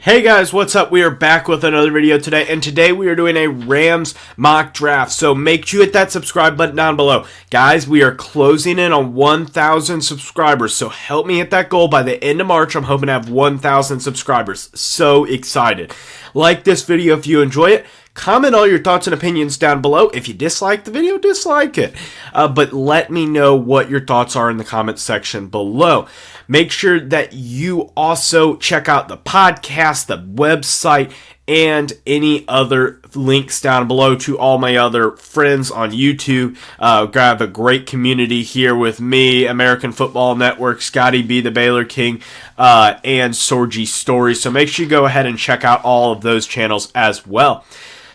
Hey guys, what's up? We are back with another video today, and today we are doing a Rams mock draft. So make sure you hit that subscribe button down below. Guys, we are closing in on 1,000 subscribers, so help me hit that goal by the end of March. I'm hoping to have 1,000 subscribers. So excited. Like this video if you enjoy it. Comment all your thoughts and opinions down below. If you dislike the video, dislike it. But let me know what your thoughts are in the comment section below. Make sure that you also check out the podcast, the website, and any other links down below to all my other friends on YouTube. Got a great community here with me, American Football Network, Scotty B, the Baylor King, and Sorgi Stories. So make sure you go ahead and check out all of those channels as well.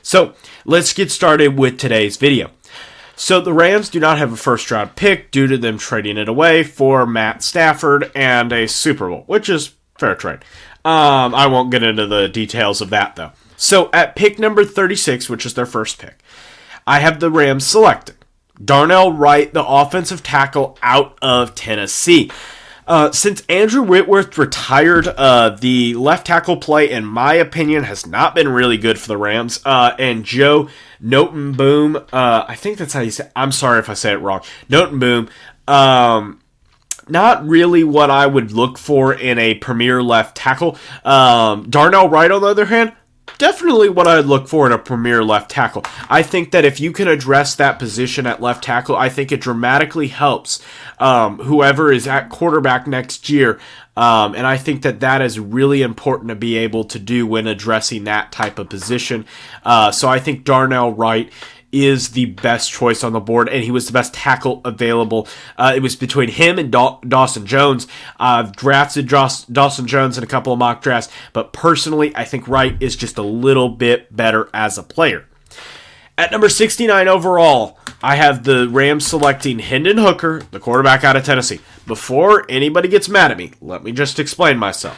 So let's get started with today's video. So the Rams do not have a first round pick due to them trading it away for Matt Stafford and a Super Bowl, which is fair trade. I won't get into the details of that though. So at pick number 36, which is their first pick, I have the Rams selecting Darnell Wright, the offensive tackle out of Tennessee. Since Andrew Whitworth retired, the left tackle play, in my opinion, has not been really good for the Rams. And Joe Notenboom, I think that's how you say it. I'm sorry if I say it wrong. Notenboom, not really what I would look for in a premier left tackle. Darnell Wright, on the other hand, definitely what I'd look for in a premier left tackle. I think that if you can address that position at left tackle, I think it dramatically helps whoever is at quarterback next year. And I think that that is really important to be able to do when addressing that type of position. So I think Darnell Wright is the best choice on the board, and he was the best tackle available. It was between him and Dawson Jones. I've drafted Dawson Jones in a couple of mock drafts, but personally, I think Wright is just a little bit better as a player. At number 69 overall, I have the Rams selecting Hendon Hooker, the quarterback out of Tennessee. Before anybody gets mad at me, let me just explain myself.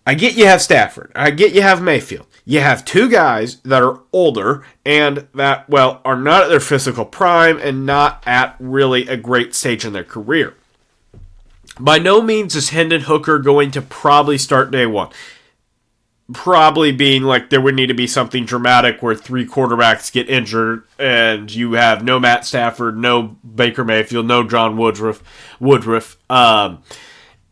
I get you have Stafford. I get you have Mayfield. You have two guys that are older and that, well, are not at their physical prime and not at really a great stage in their career. By no means is Hendon Hooker going to probably start day one. Probably being like there would need to be something dramatic where three quarterbacks get injured and you have no Matt Stafford, no Baker Mayfield, no John Woodruff.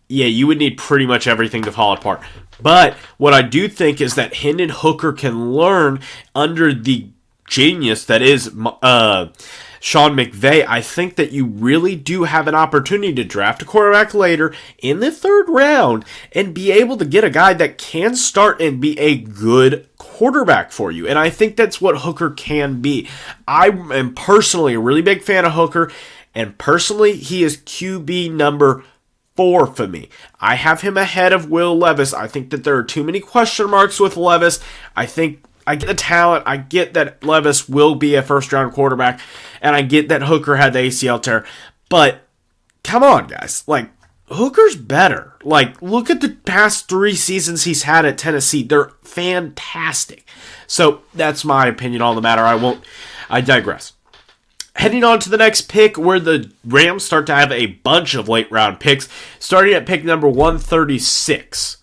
Yeah, you would need pretty much everything to fall apart. But what I do think is that Hendon Hooker can learn under the genius that is Sean McVay. I think that you really do have an opportunity to draft a quarterback later in the third round and be able to get a guy that can start and be a good quarterback for you. And I think that's what Hooker can be. I am personally a really big fan of Hooker, and personally he is QB number 4 for me. I have him ahead of Will Levis. I think that there are too many question marks with Levis. I think I get the talent. I get that Levis will be a first-round quarterback, and I get that Hooker had the ACL tear. But come on, guys. Like, Hooker's better. Like, look at the past 3 seasons he's had at Tennessee. They're fantastic. So that's my opinion on the matter. I digress. Heading on to the next pick, where the Rams start to have a bunch of late-round picks, starting at pick number 136.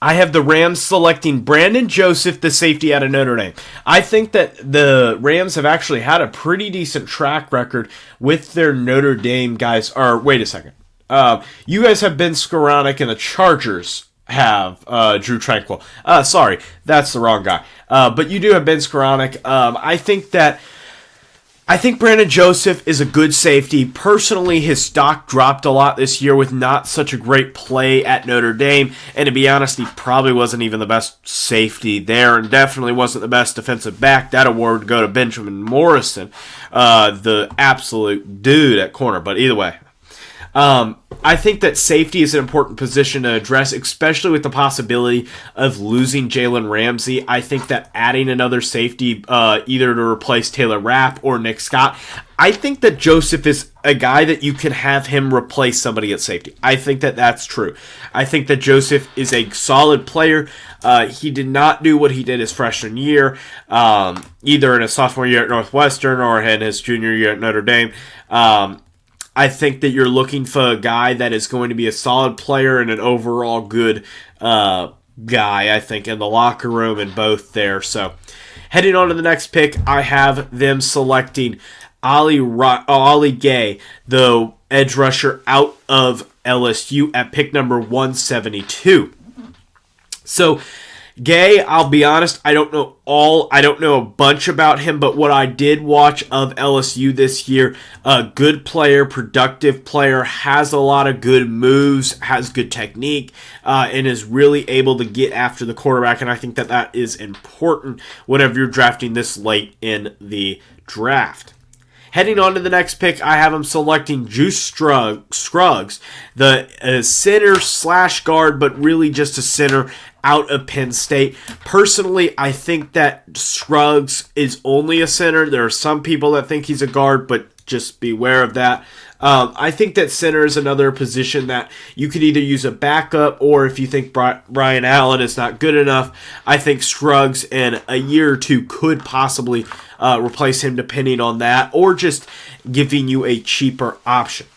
I have the Rams selecting Brandon Joseph, the safety out of Notre Dame. I think that the Rams have actually had a pretty decent track record with their Notre Dame guys. Or, wait a second. You guys have Ben Skoranek, and the Chargers have Drew Tranquill. Sorry, that's the wrong guy. But you do have Ben Skoranek. I think Brandon Joseph is a good safety. Personally, his stock dropped a lot this year with not such a great play at Notre Dame. And to be honest, he probably wasn't even the best safety there and definitely wasn't the best defensive back. That award would go to Benjamin Morrison, the absolute dude at corner. But either way, I think that safety is an important position to address, especially with the possibility of losing Jalen Ramsey. I think that adding another safety, either to replace Taylor Rapp or Nick Scott, I think that Joseph is a guy that you can have him replace somebody at safety. I think that that's true. I think that Joseph is a solid player. He did not do what he did his freshman year, either in his sophomore year at Northwestern or in his junior year at Notre Dame. I think that you're looking for a guy that is going to be a solid player and an overall good guy, I think, in the locker room and both there. So heading on to the next pick, I have them selecting Ali Gay, the edge rusher out of LSU at pick number 172. So Gay, I'll be honest, I don't know a bunch about him, but what I did watch of LSU this year, a good player, productive player, has a lot of good moves, has good technique, and is really able to get after the quarterback, and I think that is important whenever you're drafting this late in the draft. Heading on to the next pick, I have him selecting Juice Scruggs, the center / guard, but really just a center out of Penn State. Personally, I think that Scruggs is only a center. There are some people that think he's a guard, but just beware of that. I think that center is another position that you could either use a backup, or if you think Brian Allen is not good enough, I think Scruggs in a year or two could possibly replace him depending on that, or just giving you a cheaper option.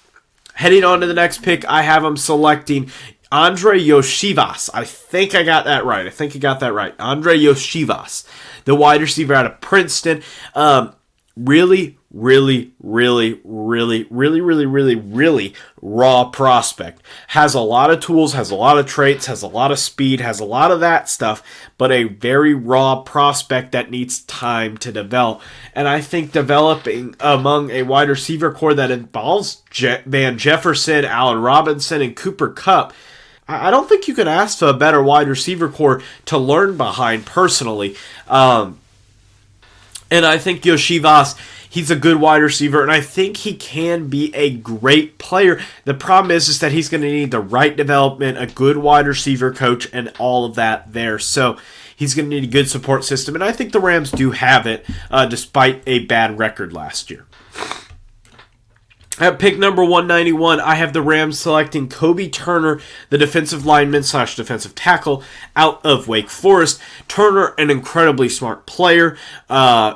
Heading on to the next pick, I have him selecting Andre Yoshivas. I think I got that right. Andre Yoshivas, the wide receiver out of Princeton. Really raw prospect. Has a lot of tools, has a lot of traits, has a lot of speed, has a lot of that stuff, but a very raw prospect that needs time to develop. And I think developing among a wide receiver core that involves Van Jefferson, Allen Robinson, and Cooper Kupp, I don't think you could ask for a better wide receiver core to learn behind personally. And I think Yoshivas, he's a good wide receiver, and I think he can be a great player. The problem is that he's going to need the right development, a good wide receiver coach, and all of that there. So he's going to need a good support system, and I think the Rams do have it, despite a bad record last year. At pick number 191, I have the Rams selecting Kobe Turner, the defensive lineman / defensive tackle out of Wake Forest. Turner, an incredibly smart player,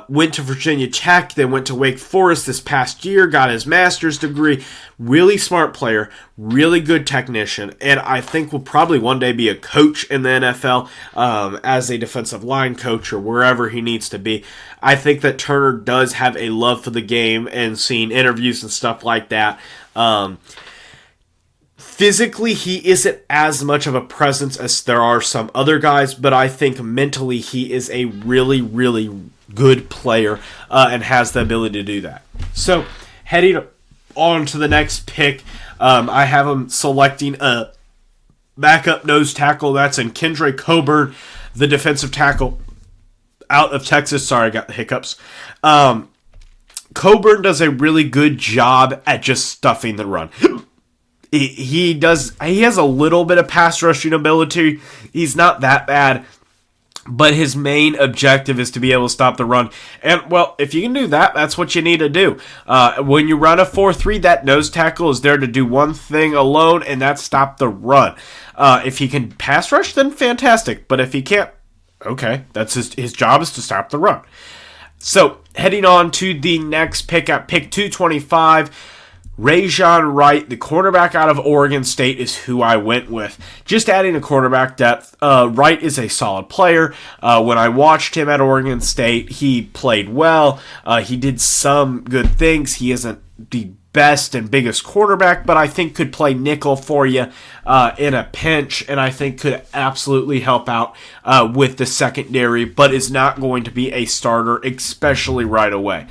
went to Virginia Tech, then went to Wake Forest this past year, got his master's degree. Really smart player, really good technician, and I think will probably one day be a coach in the NFL as a defensive line coach or wherever he needs to be. I think that Turner does have a love for the game, and seeing interviews and stuff like that. Physically, he isn't as much of a presence as there are some other guys, but I think mentally he is a really good player and has the ability to do that. So, heading on to the next pick, I have him selecting a backup nose tackle. That's in Kendra Coburn, the defensive tackle out of Texas. Sorry, I got the hiccups. Coburn does a really good job at just stuffing the run. He has a little bit of pass rushing ability. He's not that bad, but his main objective is to be able to stop the run. And, well, if you can do that, that's what you need to do. When you run a 4-3, that nose tackle is there to do one thing alone, and that's stop the run. If he can pass rush, then fantastic. But if he can't, okay, that's his job is to stop the run. So, heading on to the next pick at pick 225, Rajon Wright, the cornerback out of Oregon State, is who I went with. Just adding a cornerback depth. Wright is a solid player. When I watched him at Oregon State, he played well. He did some good things. He isn't the best and biggest quarterback, but I think could play nickel for you in a pinch, and I think could absolutely help out with the secondary, but is not going to be a starter, especially right away.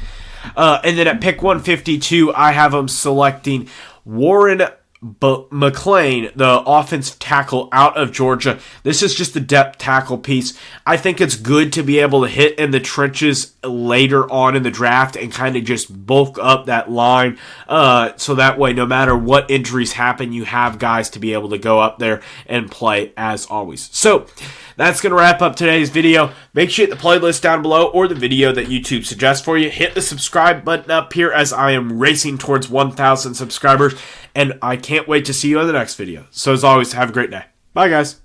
And then at pick 152, I have him selecting Warren McClain, the offensive tackle out of Georgia. This is just a depth tackle piece. I think it's good to be able to hit in the trenches later on in the draft and kind of just bulk up that line. So that way, no matter what injuries happen, you have guys to be able to go up there and play as always. So that's going to wrap up today's video. Make sure you hit the playlist down below or the video that YouTube suggests for you. Hit the subscribe button up here as I am racing towards 1,000 subscribers. And I can't wait to see you in the next video. So as always, have a great day. Bye, guys.